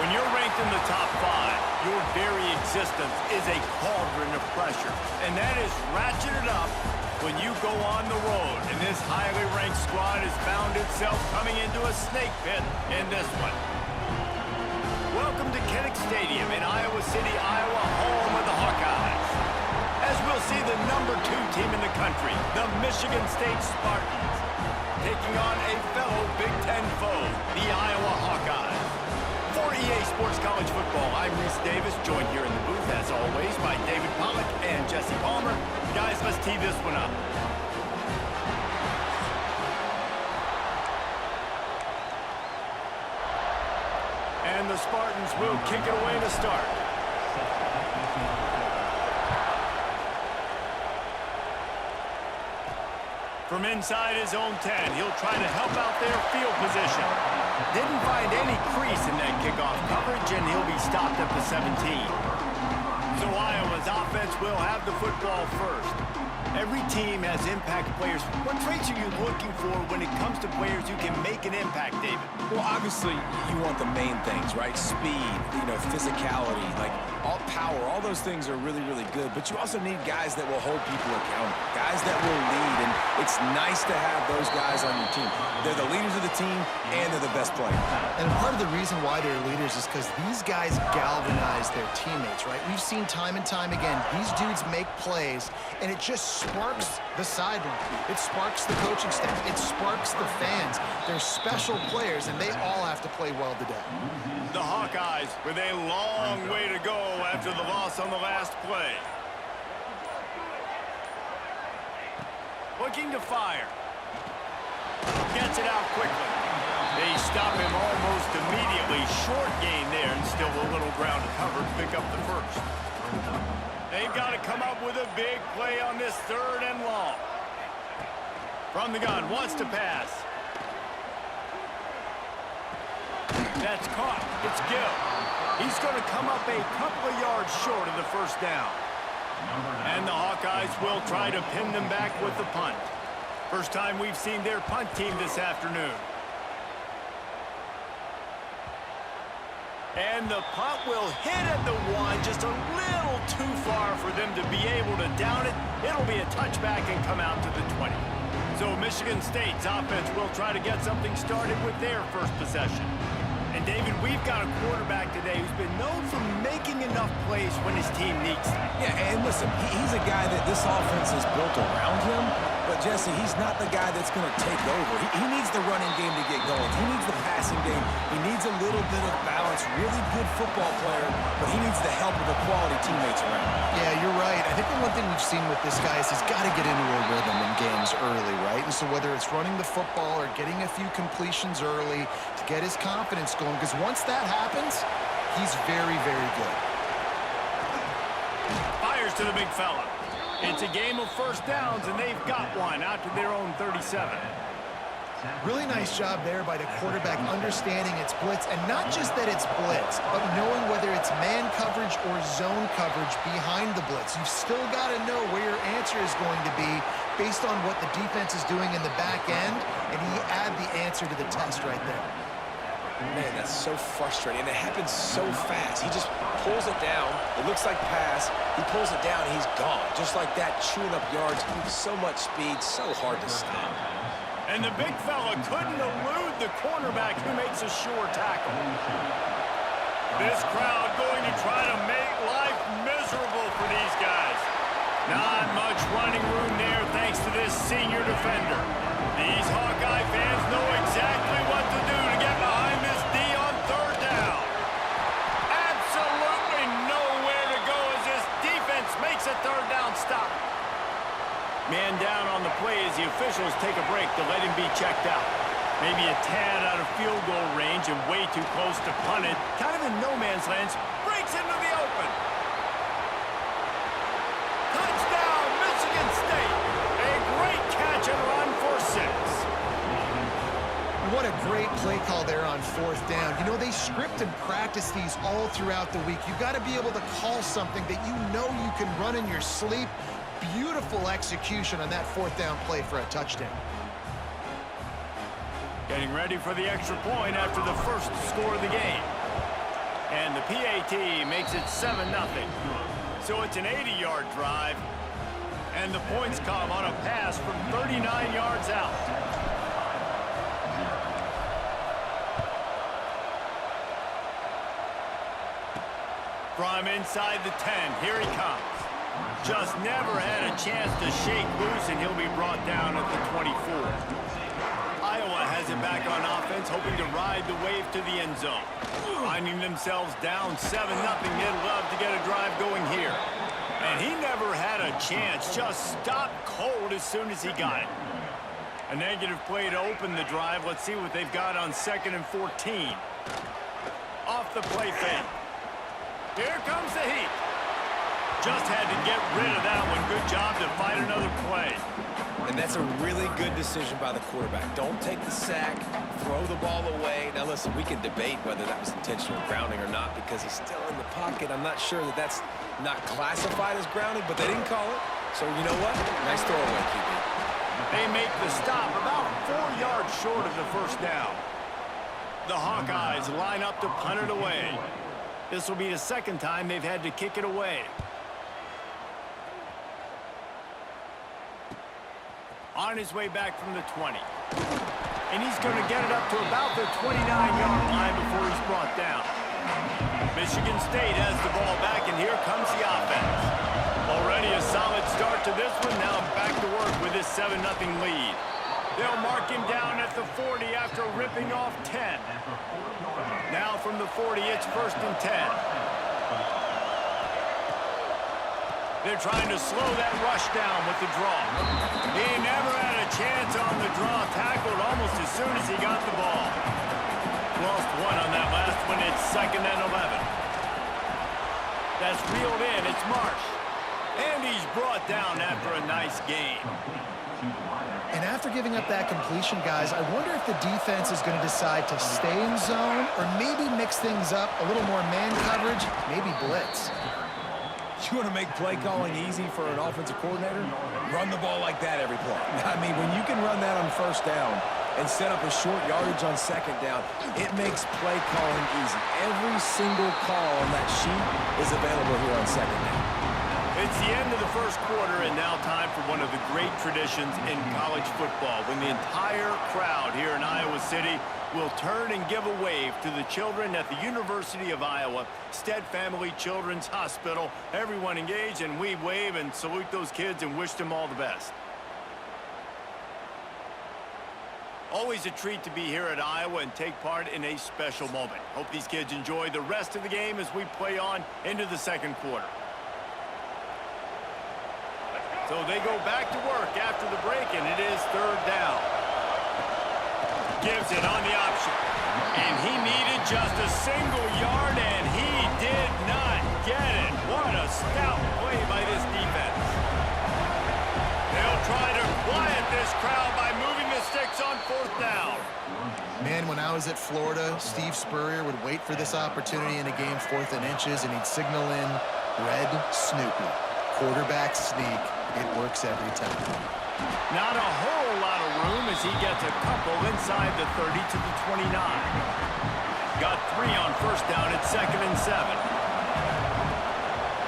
When you're ranked in the top 5, your very existence is a cauldron of pressure. And that is ratcheted up when you go on the road. And this highly ranked squad has found itself coming into a snake pit in this one. Welcome to Kinnick Stadium in Iowa City, Iowa, home of the Hawkeyes. As we'll see the #2 team in the country, the Michigan State Spartans, taking on a fellow Big Ten foe, the Iowa Hawkeyes. For EA Sports College Football, I'm Reese Davis, joined here in the booth, as always, by David Pollack and Jesse Palmer. Guys, let's tee this one up. And the Spartans will kick it away to start. From inside his own 10, he'll try to help out their field position. Didn't find any crease in that kickoff coverage, and he'll be stopped at the 17. So Iowa's offense will have the football first. Every team has impact players. What traits are you looking for when it comes to players who can make an impact, David? Well, obviously, you want the main things, right? Speed, physicality, like all power, all those things are really, really good. But you also need guys that will hold people accountable, guys that will lead. And it's nice to have those guys on your team. They're the leaders of the team, and they're the best players. And part of the reason why they're leaders is because these guys galvanize their teammates, right? We've seen time and time again, these dudes make plays, and it just sparks the sideline. It sparks the coaching staff. It sparks the fans. They're special players, and they all have to play well today. The Hawkeyes with a long way to go after the loss on the last play. Looking to fire. Gets it out quickly. They stop him almost immediately. Short gain there, and still a little ground to cover to pick up the first. They've got to come up with a big play on this 3rd and long. From the gun, wants to pass. That's caught. It's Gill. He's going to come up a couple of yards short of the first down. And the Hawkeyes will try to pin them back with the punt. First time we've seen their punt team this afternoon. And the punt will hit at the 1, just a little too far for them to be able to down it. It'll be a touchback and come out to the 20. So Michigan State's offense will try to get something started with their first possession. And David, we've got a quarterback today who's been known for making enough plays when his team needs them. Yeah, and listen, he's a guy that this offense is built around him. But, Jesse, he's not the guy that's going to take over. He needs the running game to get going. He needs the passing game. He needs a little bit of balance. Really good football player, but he needs the help of the quality teammates around him. Yeah, you're right. I think the one thing we've seen with this guy is he's got to get into a rhythm in games early, right? And so whether it's running the football or getting a few completions early to get his confidence going, because once that happens, he's very, very good. Fires to the big fella. It's a game of first downs, and they've got one out to their own 37. Really nice job there by the quarterback understanding it's blitz, and not just that it's blitz, but knowing whether it's man coverage or zone coverage behind the blitz. You've still got to know where your answer is going to be based on what the defense is doing in the back end, and he add the answer to the test right there. Man, that's so frustrating, and it happens so fast. He just pulls it down. It looks like pass. He pulls it down, and he's gone. Just like that, chewing up yards. So much speed, so hard to stop. And the big fella couldn't elude the cornerback who makes a sure tackle. This crowd going to try to make life miserable for these guys. Not much running room there thanks to this senior defender. These Hawkeye fans know exactly what to do to get behind this D on 3rd down. Absolutely nowhere to go as this defense makes a 3rd down stop. Man down on the play as the officials take a break to let him be checked out. Maybe a tad out of field goal range and way too close to punt it. Kind of in no man's land. Breaks into the open. Touchdown, Michigan State. A great catch and run for 6. What a great play call there on 4th down. You know, they script and practice these all throughout the week. You've got to be able to call something that you know you can run in your sleep. Beautiful execution on that 4th down play for a touchdown. Getting ready for the extra point after the first score of the game. And the PAT makes it 7-0. So it's an 80-yard drive. And the points come on a pass from 39 yards out. From inside the 10, here he comes. Just never had a chance to shake loose, and he'll be brought down at the 24. Iowa has it back on offense, hoping to ride the wave to the end zone. Finding themselves down 7-0, they'd love to get a drive going here. And he never had a chance, just stopped cold as soon as he got it. A negative play to open the drive. Let's see what they've got on 2nd and 14. Off the play fake. Here comes the heat. Just had to get rid of that one. Good job to fight another play. And that's a really good decision by the quarterback. Don't take the sack, throw the ball away. Now listen, we can debate whether that was intentional grounding or not because he's still in the pocket. I'm not sure that that's not classified as grounding, but they didn't call it. So you know what? Nice throwaway, QB. They make the stop about 4 yards short of the first down. The Hawkeyes line up to punt it away. This will be the second time they've had to kick it away. On his way back from the 20. And he's going to get it up to about the 29-yard line before he's brought down. Michigan State has the ball back, and here comes the offense. Already a solid start to this one. Now back to work with this 7-0 lead. They'll mark him down at the 40 after ripping off 10. Now from the 40, it's 1st and 10. They're trying to slow that rush down with the draw. He never had a chance on the draw. Tackled almost as soon as he got the ball. Lost one on that last one. It's 2nd and 11. That's reeled in. It's Marsh. And he's brought down after a nice gain. And after giving up that completion, guys, I wonder if the defense is going to decide to stay in zone or maybe mix things up, a little more man coverage, maybe blitz. You want to make play calling easy for an offensive coordinator? Run the ball like that every play. I mean, when you can run that on 1st down and set up a short yardage on 2nd down, it makes play calling easy. Every single call on that sheet is available here on 2nd down. It's the end of the first quarter, and now time for one of the great traditions in college football, when the entire crowd here in Iowa City will turn and give a wave to the children at the University of Iowa, Stead Family Children's Hospital. Everyone engaged, and we wave and salute those kids and wish them all the best. Always a treat to be here at Iowa and take part in a special moment. Hope these kids enjoy the rest of the game as we play on into the second quarter. So they go back to work after the break, and it is 3rd down. Gives it on the option. And he needed just a single yard, and he did not get it. What a stout play by this defense. They'll try to quiet this crowd by moving the sticks on 4th down. Man, when I was at Florida, Steve Spurrier would wait for this opportunity in a game 4th and inches, and he'd signal in Red Snoopy. Quarterback sneak. It works every time. Not a whole lot of room as he gets a couple inside the 30 to the 29. Got 3 on 1st down at 2nd and 7.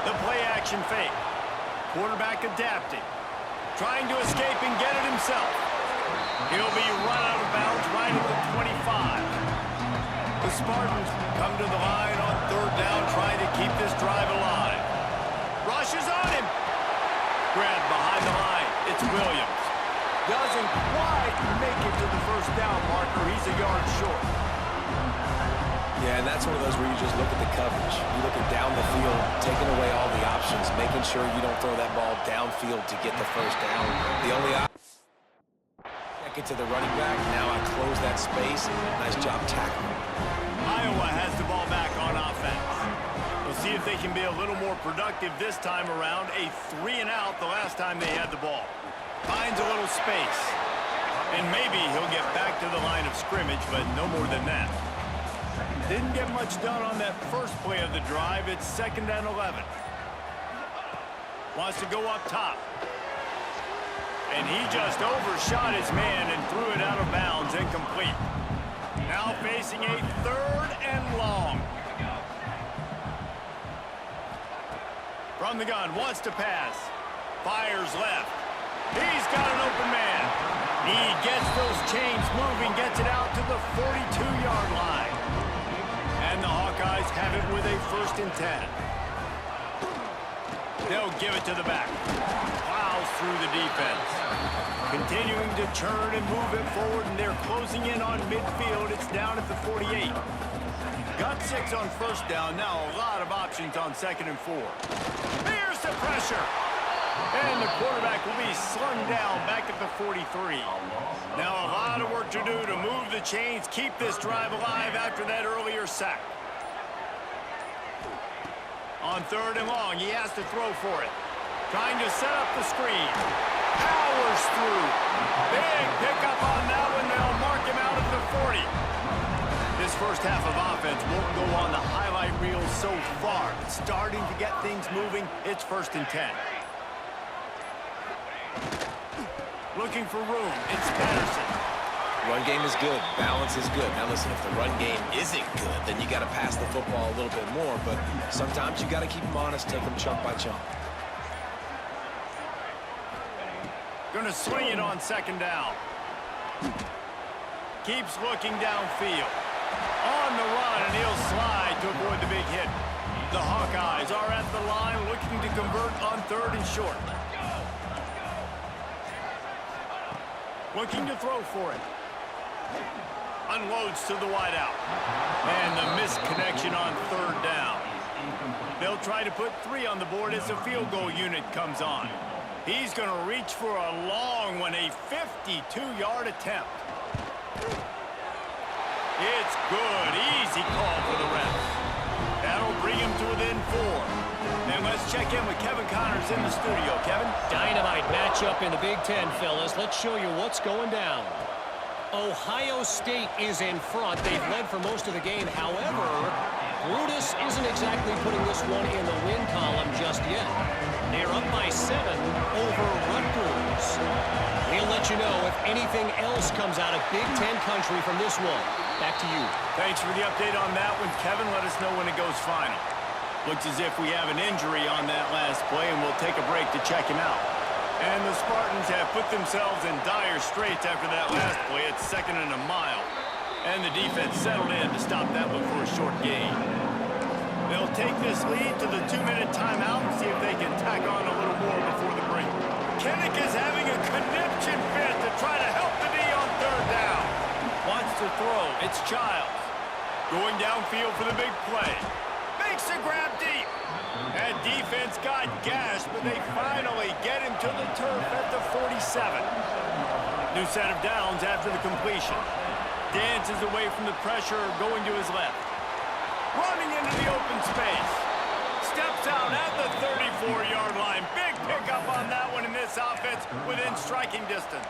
The play action fake. Quarterback adapting. Trying to escape and get it himself. He'll be run out of bounds right at the 25. The Spartans come to the line on 3rd down, trying to keep this drive alive. Rushes on him. Grabbed behind the line. It's Williams. Doesn't quite make it to the 1st down marker. He's a yard short. Yeah, and that's one of those where you just look at the coverage. You look at down the field, taking away all the options, making sure you don't throw that ball downfield to get the 1st down. The only option, get to the running back. Now I close that space. Nice job tackling. Iowa has the ball back on offense. We'll see if they can be a little more productive this time around. A 3-and-out the last time they had the ball. Finds a little space. And maybe he'll get back to the line of scrimmage, but no more than that. Didn't get much done on that first play of the drive. It's 2nd and 11. Wants to go up top. And he just overshot his man and threw it out of bounds, incomplete. Now facing a 3rd and long. From the gun, wants to pass. Fires left. He's got an open man. He gets those chains moving, gets it out to the 42-yard line. And the Hawkeyes have it with a 1st and 10. They'll give it to the back. Plows through the defense. Continuing to churn and move it forward, and they're closing in on midfield. It's down at the 48. Got 6 on 1st down. Now a lot of options on 2nd and 4. Here's the pressure. And the quarterback will be slung down back at the 43. Now a lot of work to do to move the chains, keep this drive alive after that earlier sack. On 3rd and long, he has to throw for it. Trying to set up the screen. Powers through. Big pickup on that one. They'll mark him out at the 40. This first half of offense won't go on the highlight reel so far. It's starting to get things moving. It's 1st and 10. Looking for room. It's Patterson. Run game is good. Balance is good. Now listen, if the run game isn't good, then you got to pass the football a little bit more. But sometimes you got to keep them honest, take them chunk by chunk. Gonna swing it on 2nd down. Keeps looking downfield. On the run, and he'll slide to avoid the big hit. The Hawkeyes are at the line looking to convert on 3rd and short. Looking to throw for it. Unloads to the wideout. And the missed connection on 3rd down. They'll try to put 3 on the board as the field goal unit comes on. He's going to reach for a long one, a 52-yard attempt. It's good. Easy call for the refs. That'll bring him to within 4. And let's check in with Kevin Connors in the studio. Kevin? Dynamite matchup in the Big Ten, fellas. Let's show you what's going down. Ohio State is in front. They've led for most of the game. However, Brutus isn't exactly putting this one in the win column just yet. They're up by 7 over Rutgers. We'll let you know if anything else comes out of Big Ten country from this one. Back to you. Thanks for the update on that one, Kevin. Let us know when it goes final. Looks as if we have an injury on that last play, and we'll take a break to check him out. And the Spartans have put themselves in dire straits after that last play. It's 2nd and a mile. And the defense settled in to stop that one for a short gain. They'll take this lead to the 2-minute timeout and see if they can tack on a little more before the break. Kinnick is having a conniption fit to try to help the D on 3rd down. Wants to throw. It's Chiles. Going downfield for the big play. Makes a grab deep. That defense got gashed, but they finally get him to the turf at the 47. New set of downs after the completion. Dances away from the pressure, going to his left. Running into the open space. Steps out at the 34-yard line. Big pickup on that one in this offense within striking distance.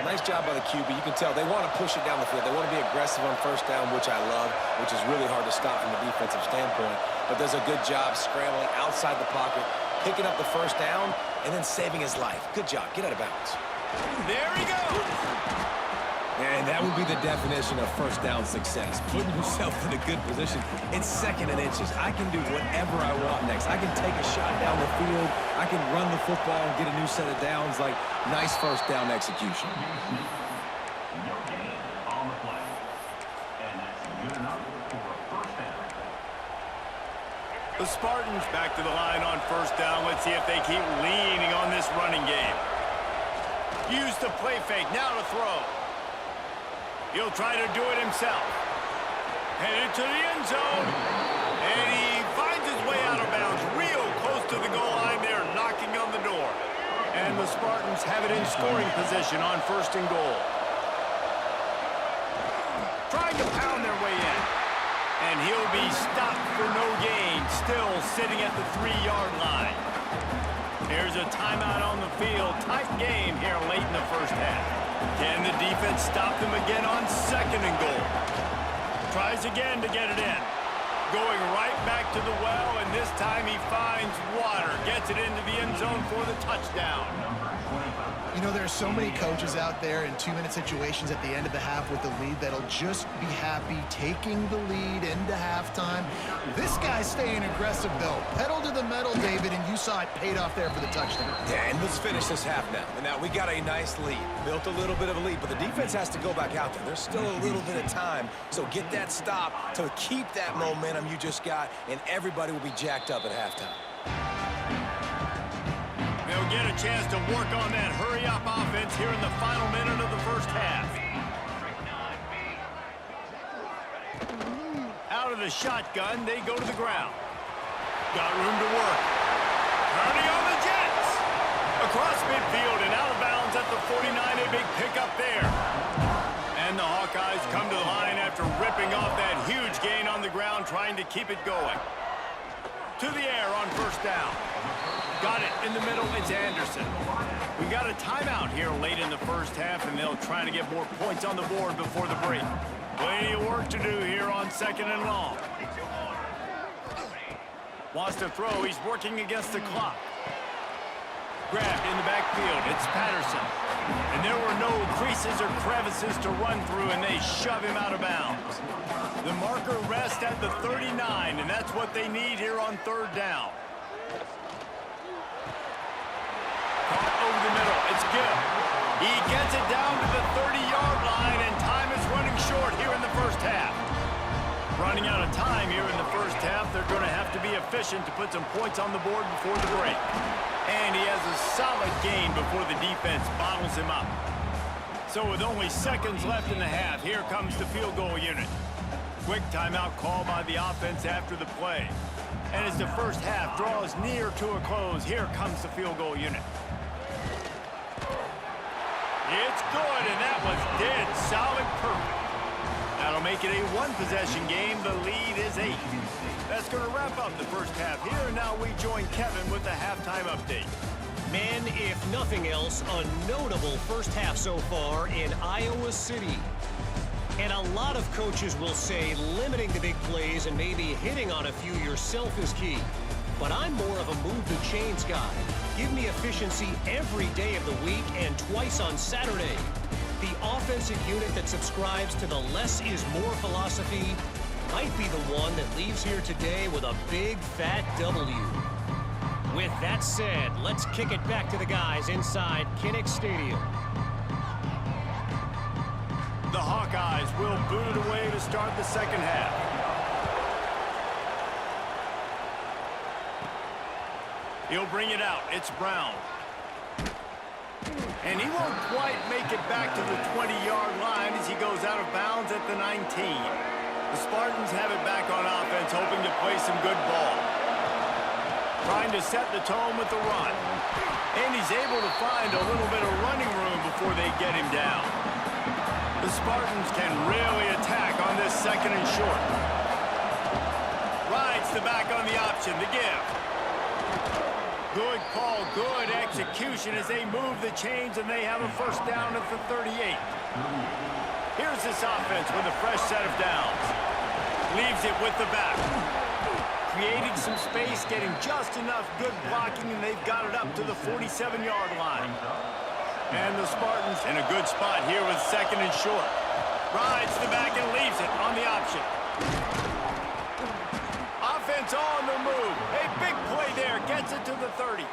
Nice job by the QB. You can tell they want to push it down the field. They want to be aggressive on 1st down, which I love, which is really hard to stop from a defensive standpoint. But does a good job scrambling outside the pocket, picking up the 1st down, and then saving his life. Good job. Get out of bounds. There he goes. And that would be the definition of 1st down success. Putting yourself in a good position. It's 2nd and inches. I can do whatever I want next. I can take a shot down the field. I can run the football and get a new set of downs. Like, nice 1st down execution. The Spartans back to the line on 1st down. Let's see if they keep leaning on this running game. Use the play fake. Now to throw. He'll try to do it himself. Headed to the end zone. And he finds his way out of bounds. Real close to the goal line there, knocking on the door. And the Spartans have it in scoring position on 1st and goal. Trying to pound their way in. And he'll be stopped for no gain. Still sitting at the 3-yard line. Here's a timeout on the field. Tight game here late in the 1st half. Can the defense stop them again on 2nd and goal? Tries again to get it in. Going right back to the well, and this time he finds water. Gets it into the end zone for the touchdown. You know, there's so many coaches out there in 2-minute situations at the end of the half with the lead that'll just be happy taking the lead into halftime. This guy's staying aggressive, though. Pedal to the metal, David, and you saw it paid off there for the touchdown. Yeah, and let's finish this half now. And now we got a nice lead. Built a little bit of a lead, but the defense has to go back out there. There's still a little bit of time, so get that stop to keep that momentum you just got, and everybody will be jacked up at halftime. They'll get a chance to work on that hurry-up offense here in the final minute of the first half. Out of the shotgun, they go to the ground. Got room to work. Turning on the Jets. Across midfield and out of bounds at the 49, a big pickup there. And the Hawkeyes come to the line after ripping off that huge gain on the ground, trying to keep it going. To the air on first down. Got it in the middle, it's Anderson. We got a timeout here late in the first half, and they'll try to get more points on the board before the break. Plenty of work to do here on 2nd and long. Wants to throw, he's working against the clock. Grabbed in the backfield, it's Patterson. And there were no creases or crevices to run through, and they shove him out of bounds. The marker rests at the 39, and that's what they need here on 3rd down. Caught over the middle, it's good. He gets it down to the 30-yard line, and time is running short here in the first half. Running out of time here in the first half, they're going to have to be efficient to put some points on the board before the break. And he has a solid gain before the defense bottles him up. So with only seconds left in the half, here comes the field goal unit. Quick timeout call by the offense after the play. And as the first half draws near to a close, here comes the field goal unit. It's good, and that was dead solid perfect. That'll make it a one-possession game. The lead is 8. That's going to wrap up the first half here, and now we join Kevin with the halftime update. Men, if nothing else, a notable first half so far in Iowa City. And a lot of coaches will say limiting the big plays and maybe hitting on a few yourself is key. But I'm more of a move the chains guy. Give me efficiency every day of the week and twice on Saturday. The offensive unit that subscribes to the less is more philosophy might be the one that leaves here today with a big fat W. With that said, let's kick it back to the guys inside Kinnick Stadium. The Hawkeyes will boot it away to start the second half. He'll bring it out. It's Brown. And he won't quite make it back to the 20-yard line as he goes out of bounds at the 19. The Spartans have it back on offense, hoping to play some good ball. Trying to set the tone with the run. And he's able to find a little bit of running room before they get him down. The Spartans can really attack on this 2nd and short. Rides the back on the option to give. Good call, good execution as they move the chains, and they have a first down at the 38. Here's this offense with a fresh set of downs. Leaves it with the back. Creating some space, getting just enough good blocking, and they've got it up to the 47-yard line. And the Spartans in a good spot here with 2nd and short. Rides the back and leaves it on the option. Offense on the move. A big play there. Gets it to the 30.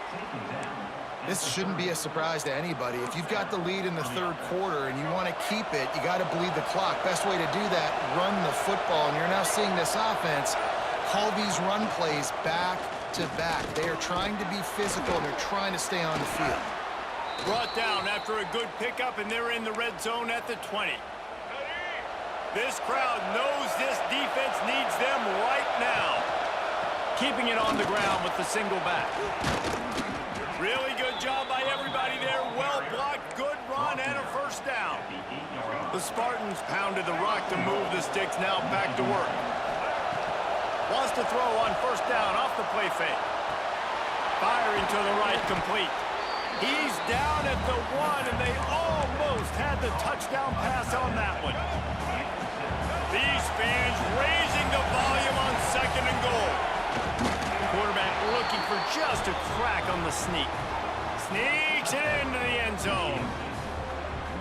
This shouldn't be a surprise to anybody. If you've got the lead in the 3rd quarter and you want to keep it, you got to bleed the clock. Best way to do that, run the football. And you're now seeing this offense call these run plays back to back. They are trying to be physical, and they're trying to stay on the field. Brought down after a good pickup, and they're in the red zone at the 20. This crowd knows this defense needs them right now. Keeping it on the ground with the single back. Really good job by everybody there. Well blocked, good run, and a first down. The Spartans pounded the rock to move the sticks, now back to work. Wants to throw on first down off the play fake. Firing to the right, complete. He's down at the 1, and they almost had the touchdown pass on that one. These fans raising the volume on 2nd and goal. Quarterback looking for just a crack on the sneak. Sneaks it into the end zone.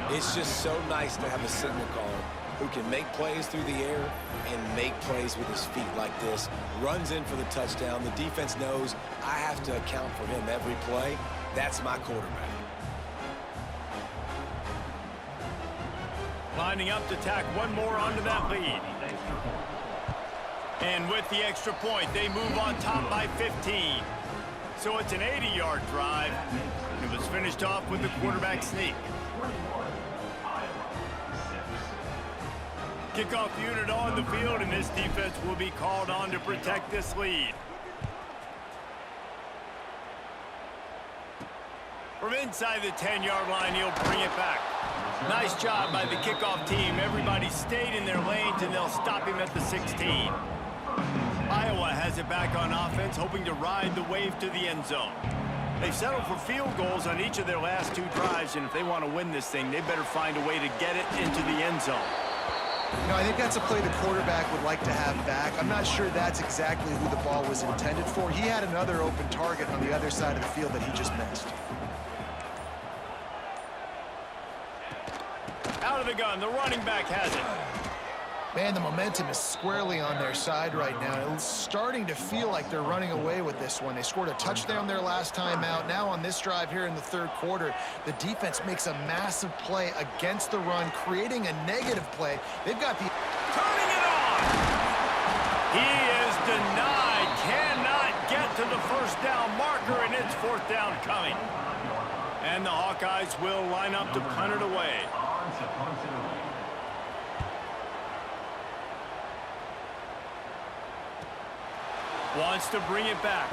It's just so nice to have a signal caller who can make plays through the air and make plays with his feet like this. Runs in for the touchdown. The defense knows I have to account for him every play. That's my quarterback. Lining up to tack one more onto that lead. And with the extra point, they move on top by 15. So it's an 80-yard drive. It was finished off with the quarterback sneak. Kickoff unit on the field, and this defense will be called on to protect this lead. From inside the 10-yard line, he'll bring it back. Nice job by the kickoff team. Everybody stayed in their lanes, and they'll stop him at the 16. Iowa has it back on offense, hoping to ride the wave to the end zone. They've settled for field goals on each of their last 2 drives, and if they want to win this thing, they better find a way to get it into the end zone. You know, I think that's a play the quarterback would like to have back. I'm not sure that's exactly who the ball was intended for. He had another open target on the other side of the field that he just missed. Out of the gun, the running back has it. Man, the momentum is squarely on their side right now. It's starting to feel like they're running away with this one. They scored a touchdown their last time out. Now on this drive here in the 3rd quarter, the defense makes a massive play against the run, creating a negative play. They've got the... Turning it on! He is denied. Cannot get to the 1st down marker, and it's 4th down coming. And the Hawkeyes will line up to punt it away. Wants to bring it back.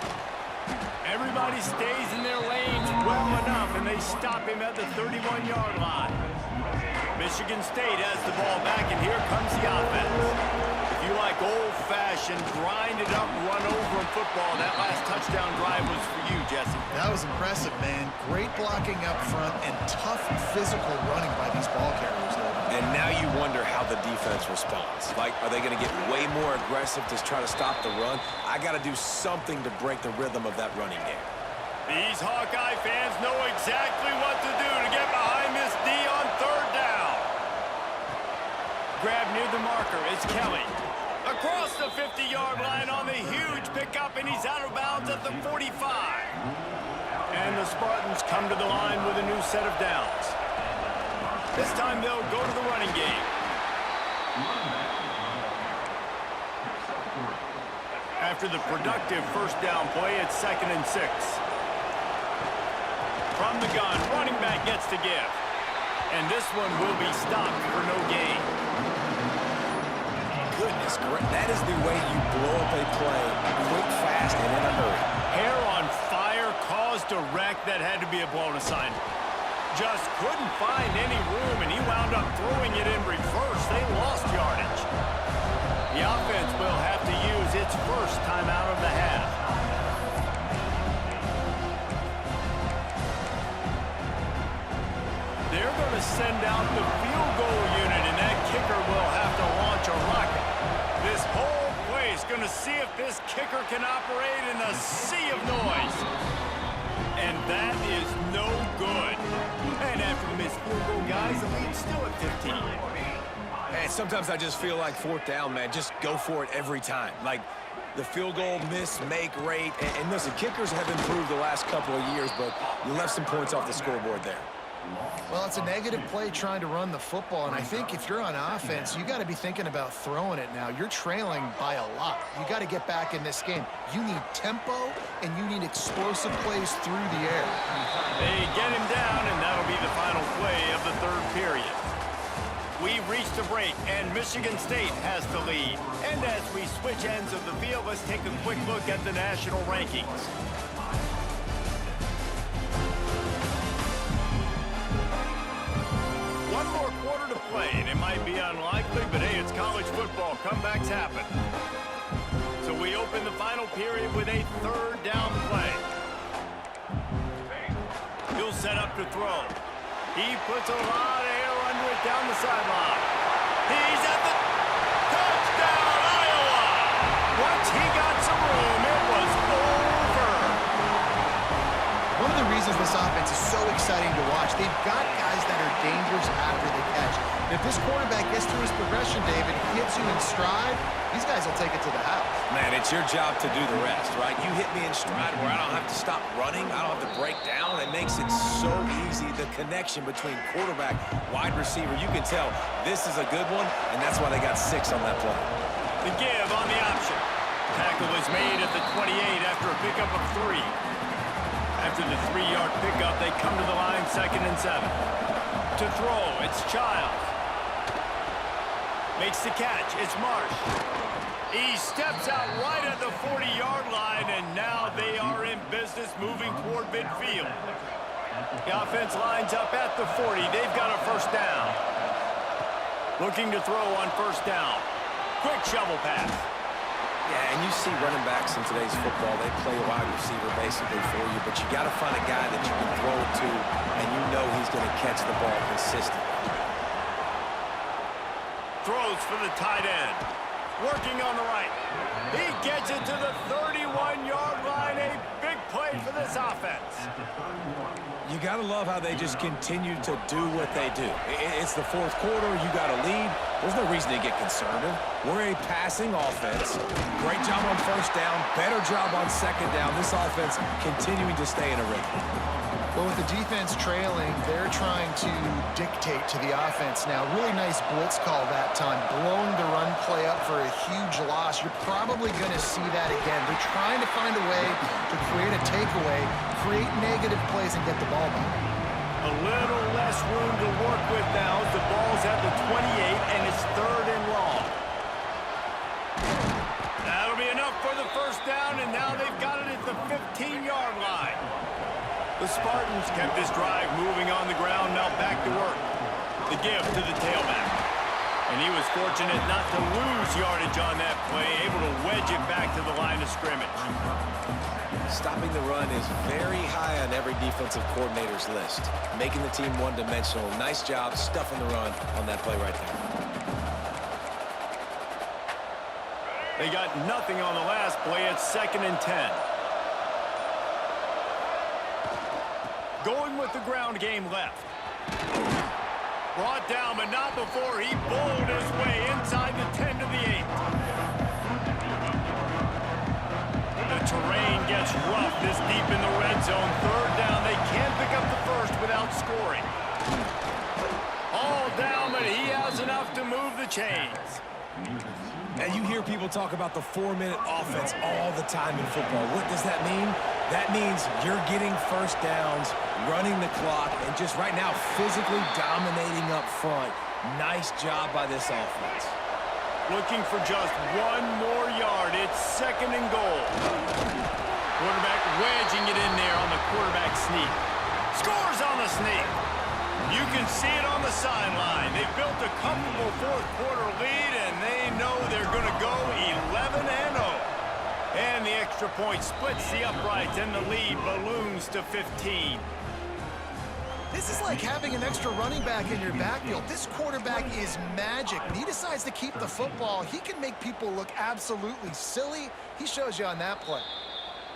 Everybody stays in their lanes well enough, and they stop him at the 31-yard line. Michigan State has the ball back, and here comes the offense. If you like old-fashioned, grind-it-up, run-over in football, that last touchdown drive was for you, Jesse. That was impressive, man. Great blocking up front and tough physical running by these ball carriers. And now you wonder how the defense responds. Like, are they going to get way more aggressive to try to stop the run? I got to do something to break the rhythm of that running game. These Hawkeye fans know exactly what to do to get behind this D on 3rd down. Grab near the marker. It's Kelly. Across the 50-yard line on the huge pickup, and he's out of bounds at the 45. And the Spartans come to the line with a new set of downs. This time they'll go to the running game. After the productive 1st down play, it's 2nd and 6. From the gun, running back gets to give. And this one will be stopped for no gain. Goodness, that is the way you blow up a play quick, fast, and in a hurry. Hair on fire, caused a wreck that had to be a blown assignment. Just couldn't find any room, and he wound up throwing it in reverse. They lost yardage. The offense will have to use its 1st time out of the half. They're going to send out the field goal unit, and that kicker will have to launch a rocket. This whole place going to see if this kicker can operate in a sea of noise. And that is no good. And after the missed field goal, guys, the lead's still at 15. Man, sometimes I just feel like 4th down, man. Just go for it every time. Like, the field goal miss-make rate. And listen, kickers have improved the last couple of years, but you left some points off the scoreboard there. Well, it's a negative play trying to run the football, and I think if you're on offense, you got to be thinking about throwing it now. You're trailing by a lot. You got to get back in this game. You need tempo, and you need explosive plays through the air. They get him down, and that'll be the final play of the 3rd period. We've reached a break, and Michigan State has the lead. And as we switch ends of the field, let's take a quick look at the national rankings. One more quarter to play, and it might be unlikely, but hey, it's college football. Comebacks happen. So we open the final period with a 3rd down play. He'll set up to throw. He puts a lot of air under it down the sideline. He's at the... Once he got some room, it was over. One of the reasons this offense is so exciting to watch, they've got guys that are dangerous after the catch. And if this quarterback gets through his progression, David, hits you in stride, these guys will take it to the house. Man, it's your job to do the rest, right? You hit me in stride where I don't have to stop running. I don't have to break down. It makes it so easy. The connection between quarterback, wide receiver, you can tell this is a good one, and that's why they got 6 on that play. The give on the option. Tackle is made at the 28 after a pickup of 3. After the 3-yard pickup, they come to the line 2nd and 7. To throw, it's Chiles. Makes the catch, it's Marsh. He steps out right at the 40-yard line, and now they are in business moving toward midfield. The offense lines up at the 40. They've got a first down. Looking to throw on first down. Quick shovel pass. Yeah, and you see running backs in today's football, they play a wide receiver basically for you, but you got to find a guy that you can throw it to, and you know he's going to catch the ball consistently. Throws for the tight end. Working on the right. He gets it to the 31-yard line. A big play for this offense. You got to love how they just continue to do what they do. It's the 4th quarter. You got a lead. There's no reason to get conservative. We're a passing offense. Great job on first down. Better job on second down. This offense continuing to stay in a rhythm. Well, with the defense trailing, they're trying to dictate to the offense now. Really nice blitz call that time, blowing the run play up for a huge loss. You're probably going to see that again. They're trying to find a way to create a takeaway, create negative plays, and get the ball back. A little less room to work with now as the ball's at the 28, and it's 3rd and long. That'll be enough for the first down, and now they've got it at the 15-yard line. The Spartans kept this drive moving on the ground, now back to work. The give to the tailback. And he was fortunate not to lose yardage on that play, able to wedge it back to the line of scrimmage. Stopping the run is very high on every defensive coordinator's list. Making the team one-dimensional. Nice job stuffing the run on that play right there. They got nothing on the last play. It's 2nd and 10. Going with the ground game left. Brought down, but not before he bowled his way inside the 10 to the 8. The terrain gets rough this deep in the red zone. 3rd down. They can't pick up the first without scoring. All down, but he has enough to move the chains. And you hear people talk about the 4-minute offense all the time in football. What does that mean? That means you're getting first downs, running the clock, and just right now physically dominating up front. Nice job by this offense. Looking for just 1 more yard. It's 2nd and goal. Quarterback wedging it in there on the quarterback sneak. Scores on the sneak. You can see it on the sideline. They've built a comfortable 4th quarter lead, and they know they're going to go 11-0. And the extra point splits the uprights, and the lead balloons to 15. This is like having an extra running back in your backfield. This quarterback is magic. When he decides to keep the football, he can make people look absolutely silly. He shows you on that play.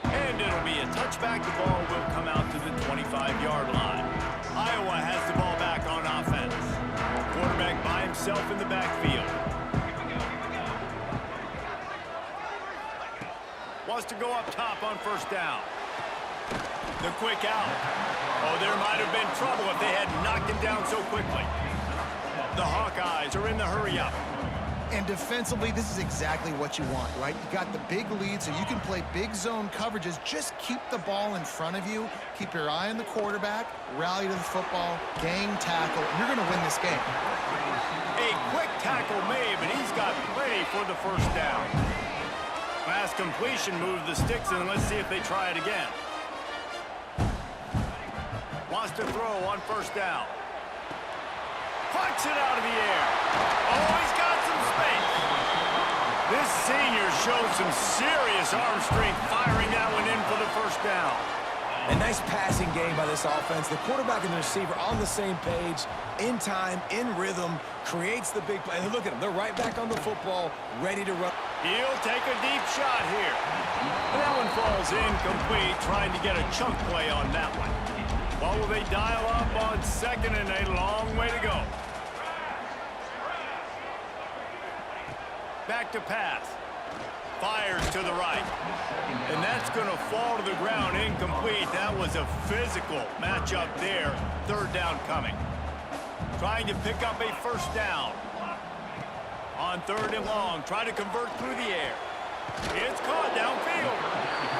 And it'll be a touchback. The ball will come out to the 25-yard line. Iowa has the ball back on offense. Quarterback by himself in the backfield. Wants to go up top on first down. The quick out. Oh, there might have been trouble if they had knocked him down so quickly. The Hawkeyes are in the hurry-up. And defensively, this is exactly what you want, right? You got the big lead, so you can play big zone coverages. Just keep the ball in front of you. Keep your eye on the quarterback. Rally to the football. Gang tackle. And you're going to win this game. A quick tackle made, but he's got plenty for the first down. Pass completion moved the sticks, and let's see if they try it again. Wants to throw on first down. Pucks it out of the air. Oh, he's got some space. This senior showed some serious arm strength firing that one in for the first down. A nice passing game by this offense. The quarterback and the receiver on the same page, in time, in rhythm, creates the big play. And look at them. They're right back on the football, ready to run. He'll take a deep shot here. And that one falls incomplete, trying to get a chunk play on that one. What will they dial up on second and a long way to go? Back to pass. Fires to the right. And that's going to fall to the ground incomplete. That was a physical matchup there. Third down coming. Trying to pick up a first down. On third and long, try to convert through the air. It's caught downfield.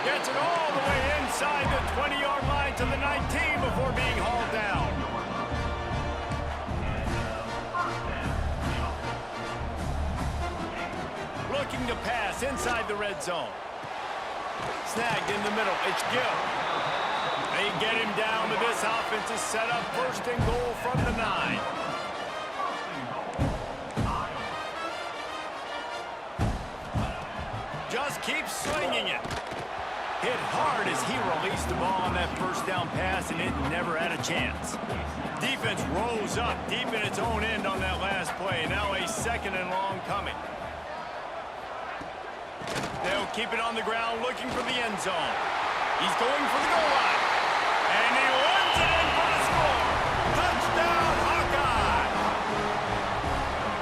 Gets it all the way inside the 20-yard line to the 19 before being hauled down. Looking to pass inside the red zone. Snagged in the middle. It's Gill. They get him down to this offense is set up first and goal from the 9. Just keeps slinging it. Hit hard as he released the ball on that first down pass, and it never had a chance. Defense rose up deep in its own end on that last play. Now a second and long coming. They'll keep it on the ground, looking for the end zone. He's going for the goal line. And he runs it in for the score. Touchdown, Hawkeye!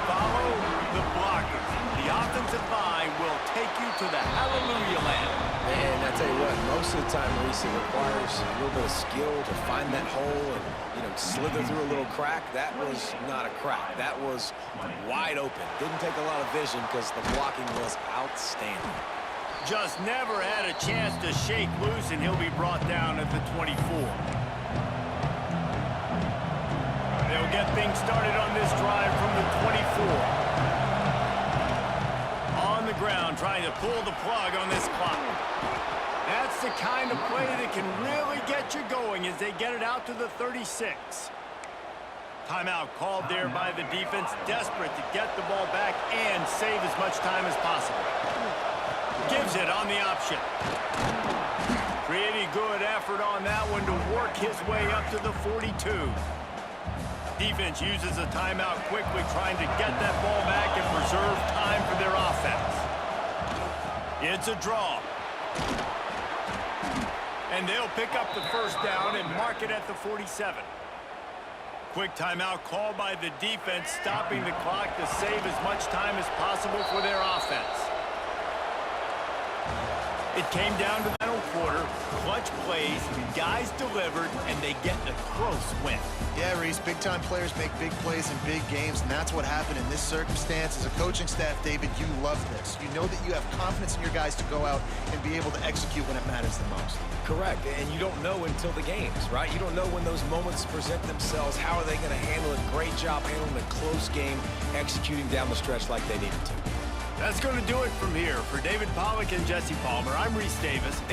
Follow the blockers. The offensive line will take you to the hallelujah land. And I tell you what, most of the time, Reese, it requires a little bit of skill to find that hole and, slither through a little crack. That was not a crack. That was wide open. Didn't take a lot of vision because the blocking was outstanding. Just never had a chance to shake loose, and he'll be brought down at the 24. They'll get things started on this drive from the 24. On the ground, trying to pull the plug on this clock. That's the kind of play that can really get you going as they get it out to the 36. Timeout called there by the defense, desperate to get the ball back and save as much time as possible. Gives it on the option. Pretty good effort on that one to work his way up to the 42. Defense uses a timeout quickly, trying to get that ball back and preserve time for their offense. It's a draw. And they'll pick up the first down and mark it at the 47. Quick timeout called by the defense, stopping the clock to save as much time as possible for their offense. It came down to the final quarter. Clutch plays, guys delivered, and they get a close win. Yeah, Reese, big-time players make big plays in big games, and that's what happened in this circumstance. As a coaching staff, David, you love this. You know that you have confidence in your guys to go out and be able to execute when it matters the most. Correct, and you don't know until the games, right? You don't know when those moments present themselves. How are they going to handle it? Great job handling a close game, executing down the stretch like they needed to. That's going to do it from here. For David Pollack and Jesse Palmer, I'm Reese Davis.